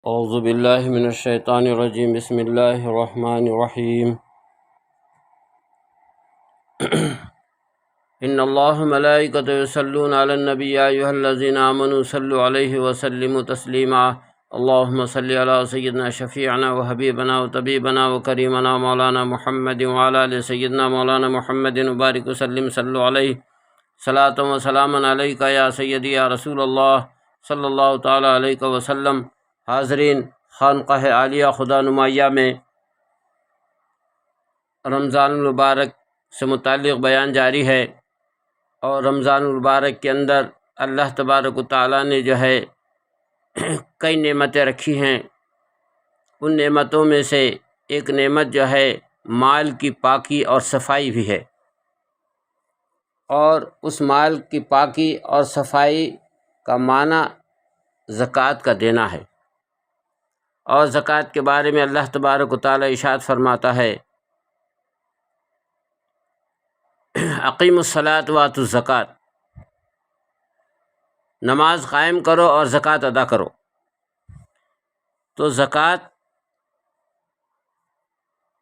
اعوذ باللہ من الشیطان الرجیم بسم اللہ الرحمن الرحیم ان اللہ ملائکۃ یصلون علی النبی یا ایھا الذین آمنوا صلوا علیہ وسلموا تسلیما اللہم صل علی سیدنا شفیعنا وحبیبنا وطبیبنا وکریمنا مولانا محمد وعلی آل سیدنا مولانا محمد وبارک وسلم صلوا علیہ صلاۃ و سلاما علیک یا سیدی یا رسول اللہ صلی اللہ تعالیٰ علیہ وسلم۔ حاضرین، خانقاہ عالیہ خدا نمایہ میں رمضان المبارک سے متعلق بیان جاری ہے، اور رمضان المبارک کے اندر اللہ تبارک و تعالیٰ نے جو ہے کئی نعمتیں رکھی ہیں۔ ان نعمتوں میں سے ایک نعمت جو ہے مال کی پاکی اور صفائی بھی ہے، اور اس مال کی پاکی اور صفائی کا معنی زکوٰۃ کا دینا ہے۔ اور زکوٰۃ کے بارے میں اللہ تبارک و تعالیٰ ارشاد فرماتا ہے، اقیموا الصلاۃ وآتوا الزکوٰۃ، نماز قائم کرو اور زکوٰۃ ادا کرو۔ تو زکوٰۃ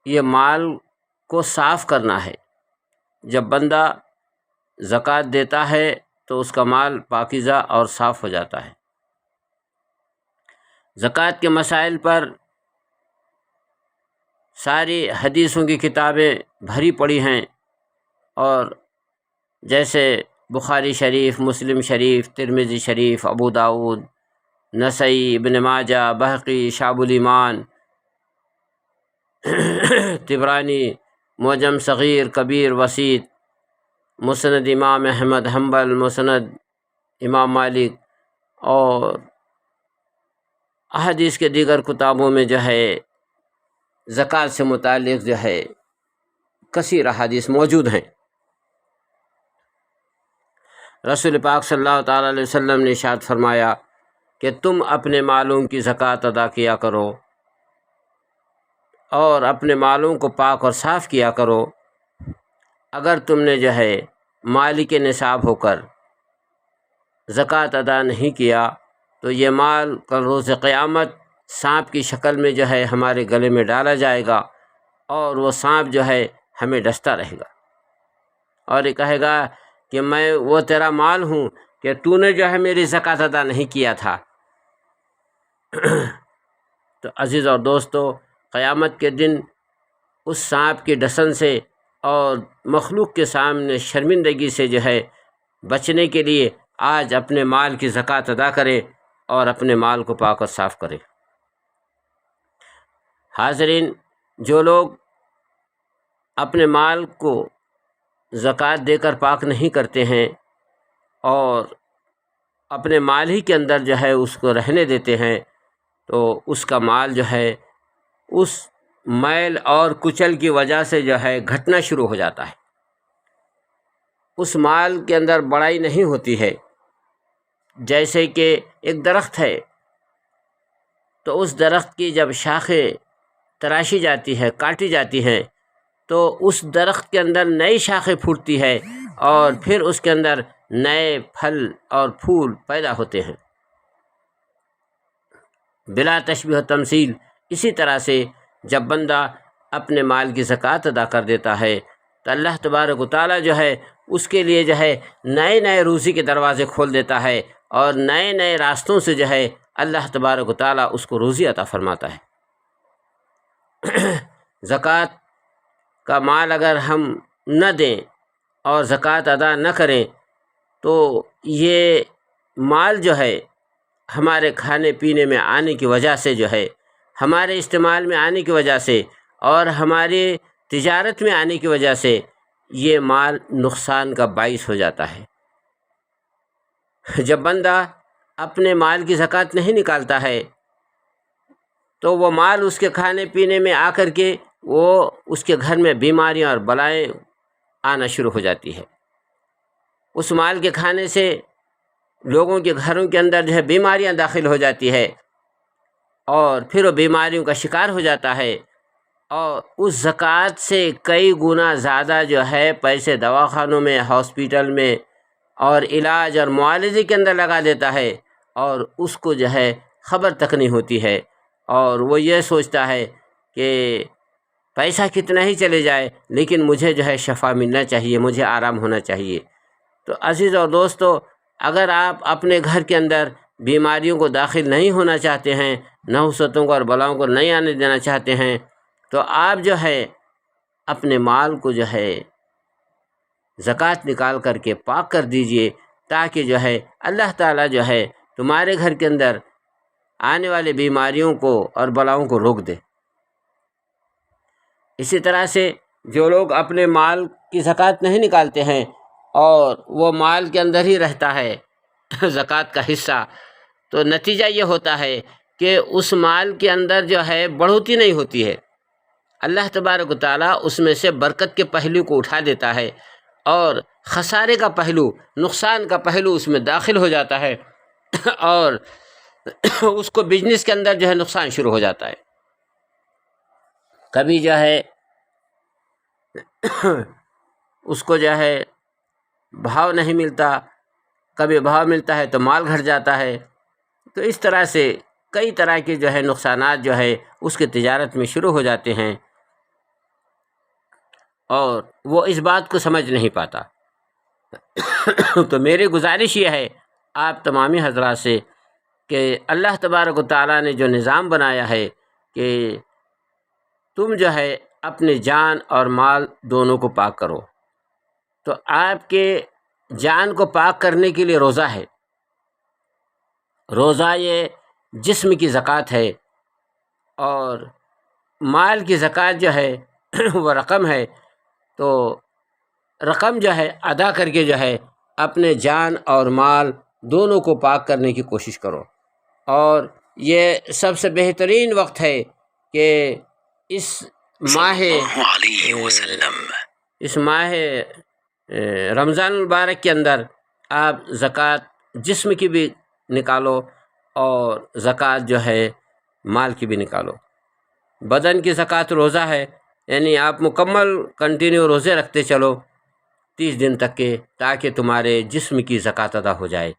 یہ مال کو صاف کرنا ہے۔ جب بندہ زکوٰۃ دیتا ہے تو اس کا مال پاکیزہ اور صاف ہو جاتا ہے۔ زکوٰۃ کے مسائل پر ساری حدیثوں کی کتابیں بھری پڑی ہیں، اور جیسے بخاری شریف، مسلم شریف، ترمذی شریف، ابو داؤد، نسائی، ابن ماجہ، بہقی، شعب الایمان، طبرانی، معجم صغیر، کبیر، وسیط، مسند امام احمد حنبل، مسند امام مالک، اور احادیث کے دیگر کتابوں میں جو ہے زکوٰۃ سے متعلق جو ہے کثیر احادیث موجود ہیں۔ رسول پاک صلی اللہ تعالیٰ علیہ وسلم نے ارشاد فرمایا کہ تم اپنے مالوں کی زکوٰۃ ادا کیا کرو، اور اپنے مالوں کو پاک اور صاف کیا کرو۔ اگر تم نے جو ہے مالک نصاب ہو کر زکوٰۃ ادا نہیں کیا تو یہ مال کل روز قیامت سانپ کی شکل میں جو ہے ہمارے گلے میں ڈالا جائے گا، اور وہ سانپ جو ہے ہمیں ڈستا رہے گا، اور یہ کہے گا کہ میں وہ تیرا مال ہوں کہ تو نے جو ہے میری زکوٰۃ ادا نہیں کیا تھا۔ تو عزیز اور دوستو، قیامت کے دن اس سانپ کی ڈسن سے اور مخلوق کے سامنے شرمندگی سے جو ہے بچنے کے لیے آج اپنے مال کی زکوٰۃ ادا کرے اور اپنے مال کو پاک اور صاف کرے۔ حاضرین، جو لوگ اپنے مال کو زکوٰۃ دے کر پاک نہیں کرتے ہیں اور اپنے مال ہی کے اندر جو ہے اس کو رہنے دیتے ہیں، تو اس کا مال جو ہے اس میل اور کچل کی وجہ سے جو ہے گھٹنا شروع ہو جاتا ہے۔ اس مال کے اندر بڑائی نہیں ہوتی ہے۔ جیسے کہ ایک درخت ہے، تو اس درخت کی جب شاخیں تراشی جاتی ہے، کاٹی جاتی ہیں، تو اس درخت کے اندر نئی شاخیں پھوٹتی ہے، اور پھر اس کے اندر نئے پھل اور پھول پیدا ہوتے ہیں، بلا تشبیہ و تمثیل۔ اسی طرح سے جب بندہ اپنے مال کی زکوٰۃ ادا کر دیتا ہے تو اللہ تبارک و تعالیٰ جو ہے اس کے لیے جو ہے نئے نئے روزی کے دروازے کھول دیتا ہے، اور نئے نئے راستوں سے جو ہے اللہ تبارک و تعالیٰ اس کو روزی عطا فرماتا ہے۔ زکوٰۃ کا مال اگر ہم نہ دیں اور زکوٰۃ ادا نہ کریں تو یہ مال جو ہے ہمارے کھانے پینے میں آنے کی وجہ سے جو ہے، ہمارے استعمال میں آنے کی وجہ سے، اور ہماری تجارت میں آنے کی وجہ سے یہ مال نقصان کا باعث ہو جاتا ہے۔ جب بندہ اپنے مال کی زکوٰۃ نہیں نکالتا ہے تو وہ مال اس کے کھانے پینے میں آ کر کے وہ اس کے گھر میں بیماریاں اور بلائیں آنا شروع ہو جاتی ہے۔ اس مال کے کھانے سے لوگوں کے گھروں کے اندر جو ہے بیماریاں داخل ہو جاتی ہے، اور پھر وہ بیماریوں کا شکار ہو جاتا ہے، اور اس زکوٰۃ سے کئی گنا زیادہ جو ہے پیسے دواخانوں میں، ہاسپیٹل میں اور علاج اور معالجے کے اندر لگا دیتا ہے، اور اس کو جو ہے خبر تک نہیں ہوتی ہے، اور وہ یہ سوچتا ہے کہ پیسہ کتنا ہی چلے جائے لیکن مجھے جو ہے شفا ملنا چاہیے، مجھے آرام ہونا چاہیے۔ تو عزیز اور دوستو، اگر آپ اپنے گھر کے اندر بیماریوں کو داخل نہیں ہونا چاہتے ہیں، نحوستوں کو اور بلاؤں کو نہیں آنے دینا چاہتے ہیں، تو آپ جو ہے اپنے مال کو جو ہے زکوٰۃ نکال کر کے پاک کر دیجئے، تاکہ جو ہے اللہ تعالیٰ جو ہے تمہارے گھر کے اندر آنے والے بیماریوں کو اور بلاؤں کو روک دے۔ اسی طرح سے جو لوگ اپنے مال کی زکوٰۃ نہیں نکالتے ہیں اور وہ مال کے اندر ہی رہتا ہے زکوٰۃ کا حصہ، تو نتیجہ یہ ہوتا ہے کہ اس مال کے اندر جو ہے بڑھوتری نہیں ہوتی ہے۔ اللہ تبارک و تعالیٰ اس میں سے برکت کے پہلو کو اٹھا دیتا ہے اور خسارے کا پہلو، نقصان کا پہلو اس میں داخل ہو جاتا ہے اور اس کو بزنس کے اندر جو ہے نقصان شروع ہو جاتا ہے۔ کبھی جو ہے اس کو جو ہے بھاؤ نہیں ملتا، کبھی بھاؤ ملتا ہے تو مال گھٹ جاتا ہے۔ تو اس طرح سے کئی طرح کے جو ہے نقصانات جو ہے اس کے تجارت میں شروع ہو جاتے ہیں، اور وہ اس بات کو سمجھ نہیں پاتا۔ تو میری گزارش یہ ہے آپ تمامی حضرات سے کہ اللہ تبارک و تعالیٰ نے جو نظام بنایا ہے کہ تم جو ہے اپنے جان اور مال دونوں کو پاک کرو، تو آپ کے جان کو پاک کرنے کے لیے روزہ ہے۔ روزہ یہ جسم کی زکوٰۃ ہے، اور مال کی زکوٰۃ جو ہے وہ رقم ہے، تو رقم جو ہے ادا کر کے جو ہے اپنے جان اور مال دونوں کو پاک کرنے کی کوشش کرو۔ اور یہ سب سے بہترین وقت ہے کہ اس ماہ رمضان المبارک کے اندر آپ زکوٰۃ جسم کی بھی نکالو اور زکوٰۃ جو ہے مال کی بھی نکالو۔ بدن کی زکوٰۃ روزہ ہے، یعنی آپ مکمل کنٹینیو روزے رکھتے چلو 30 دن تک کے، تاکہ تمہارے جسم کی زکوٰۃ ادا ہو جائے،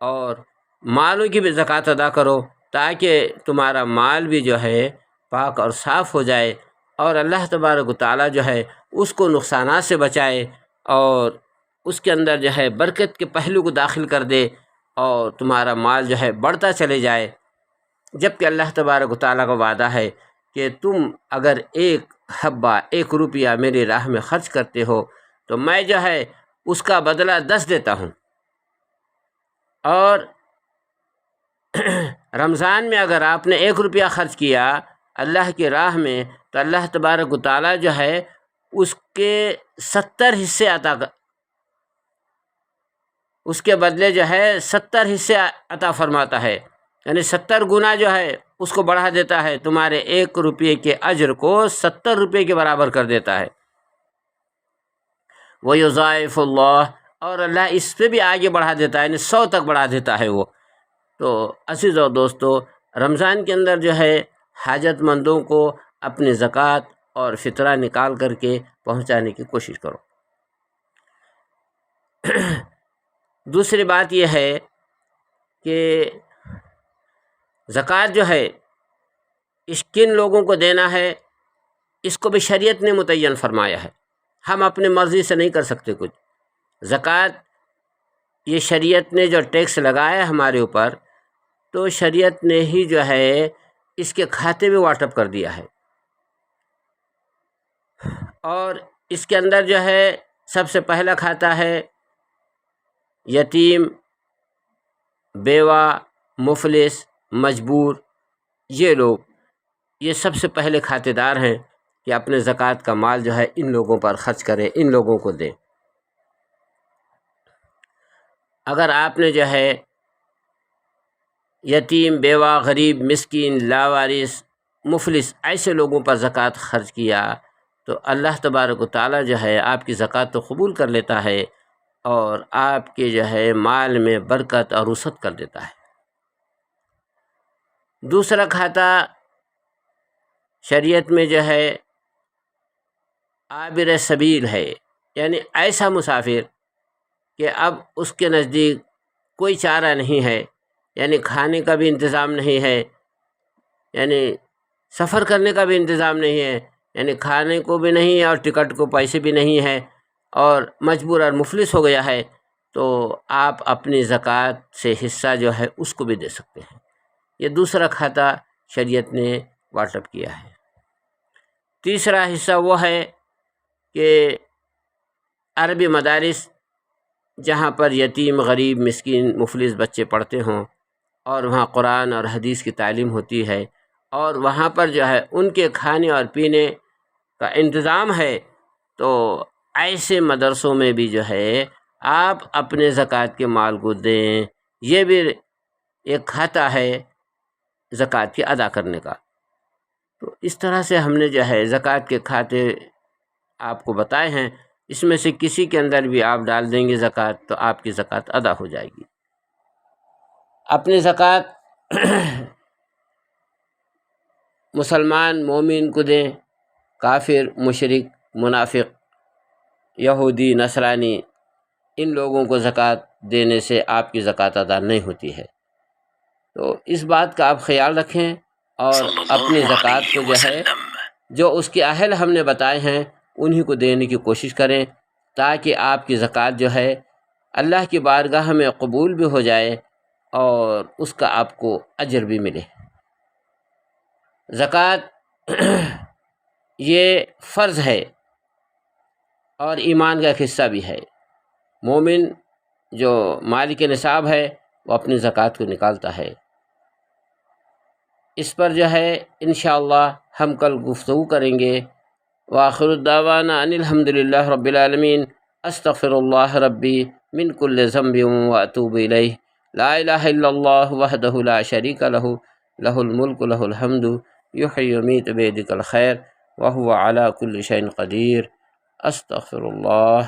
اور مالوں کی بھی زکوٰۃ ادا کرو تاکہ تمہارا مال بھی جو ہے پاک اور صاف ہو جائے، اور اللہ تبارک و تعالیٰ جو ہے اس کو نقصانات سے بچائے اور اس کے اندر جو ہے برکت کے پہلو کو داخل کر دے، اور تمہارا مال جو ہے بڑھتا چلے جائے۔ جبکہ اللہ تبارک و تعالیٰ کا وعدہ ہے کہ تم اگر 1 حبہ 1 روپیہ میری راہ میں خرچ کرتے ہو تو میں جو ہے اس کا بدلہ 10 دیتا ہوں۔ اور رمضان میں اگر آپ نے 1 روپیہ خرچ کیا اللہ کی راہ میں، تو اللہ تبارک و تعالیٰ جو ہے اس کے 70 حصے اس کے بدلے جو ہے 70 حصے عطا فرماتا ہے، یعنی 70 گنا جو ہے اس کو بڑھا دیتا ہے، تمہارے 1 روپے کے اجر کو 70 روپے کے برابر کر دیتا ہے۔ وَيُضَاعِفُ اللَّهُ، اور اللہ اس پہ بھی آگے بڑھا دیتا ہے، یعنی 100 تک بڑھا دیتا ہے وہ۔ تو عزیز اور دوستو، رمضان کے اندر جو ہے حاجت مندوں کو اپنی زکوٰۃ اور فطرہ نکال کر کے پہنچانے کی کوشش کرو۔ دوسری بات یہ ہے کہ زکوٰۃ جو ہے اس کن لوگوں کو دینا ہے، اس کو بھی شریعت نے متعین فرمایا ہے، ہم اپنے مرضی سے نہیں کر سکتے کچھ۔ زکوٰۃ یہ شریعت نے جو ٹیکس لگایا ہے ہمارے اوپر، تو شریعت نے ہی جو ہے اس کے کھاتے میں واٹ اپ کر دیا ہے، اور اس کے اندر جو ہے سب سے پہلا کھاتا ہے یتیم، بیوہ، مفلس، مجبور، یہ لوگ یہ سب سے پہلے کھاتے دار ہیں کہ اپنے زکوٰۃ کا مال جو ہے ان لوگوں پر خرچ کریں، ان لوگوں کو دیں۔ اگر آپ نے جو ہے یتیم، بیوہ، غریب، مسکین، لاوارث، مفلس ایسے لوگوں پر زکوٰۃ خرچ کیا تو اللہ تبارک و تعالیٰ جو ہے آپ کی زکوٰۃ تو قبول کر لیتا ہے، اور آپ کے جو ہے مال میں برکت اور وسعت کر دیتا ہے۔ دوسرا کھاتا شریعت میں جو ہے عابر سبیل ہے، یعنی ایسا مسافر کہ اب اس کے نزدیک کوئی چارہ نہیں ہے، یعنی کھانے کا بھی انتظام نہیں ہے، یعنی سفر کرنے کا بھی انتظام نہیں ہے، یعنی کھانے کو بھی نہیں ہے اور ٹکٹ کو پیسے بھی نہیں ہے، اور مجبور اور مفلس ہو گیا ہے، تو آپ اپنی زکوٰۃ سے حصہ جو ہے اس کو بھی دے سکتے ہیں۔ یہ دوسرا کھاتا شریعت نے واٹپ کیا ہے۔ تیسرا حصہ وہ ہے کہ عربی مدارس جہاں پر یتیم، غریب، مسکین، مفلس بچے پڑھتے ہوں، اور وہاں قرآن اور حدیث کی تعلیم ہوتی ہے، اور وہاں پر جو ہے ان کے کھانے اور پینے کا انتظام ہے، تو ایسے مدرسوں میں بھی جو ہے آپ اپنے زکوٰۃ کے مال کو دیں۔ یہ بھی ایک کھاتا ہے زکوٰۃ کی ادا کرنے کا۔ تو اس طرح سے ہم نے جو ہے زکوٰۃ کے کھاتے آپ کو بتائے ہیں، اس میں سے کسی کے اندر بھی آپ ڈال دیں گے زکوٰۃ تو آپ کی زکوٰۃ ادا ہو جائے گی۔ اپنی زکوٰۃ مسلمان مومن کو دیں، کافر، مشرک، منافق، یہودی، نصرانی، ان لوگوں کو زکوٰۃ دینے سے آپ کی زکوٰۃ ادا نہیں ہوتی ہے۔ تو اس بات کا آپ خیال رکھیں، اور اپنی زکوٰۃ کو جو ہے جو اس کے اہل ہم نے بتائے ہیں انہی کو دینے کی کوشش کریں، تاکہ آپ کی زکوٰۃ جو ہے اللہ کی بارگاہ میں قبول بھی ہو جائے اور اس کا آپ کو اجر بھی ملے۔ زکوٰۃ یہ فرض ہے اور ایمان کا ایک حصہ بھی ہے۔ مومن جو مالک نصاب ہے وہ اپنی زکوٰۃ کو نکالتا ہے۔ اس پر جو ہے انشاءاللہ ہم کل گفتگو کریں گے۔ وآخر الدعوانا ان الحمد للہ رب العالمین، استغفر اللہ ربی من کل ذنب واتوب الیہ، لا الہ الا اللہ وحدہ لا شریک لہ، لہ الملک لہ الحمد، یحیی ویمیت بیدک الخیر وہو علی کل شیء قدیر۔ استغفر اللہ۔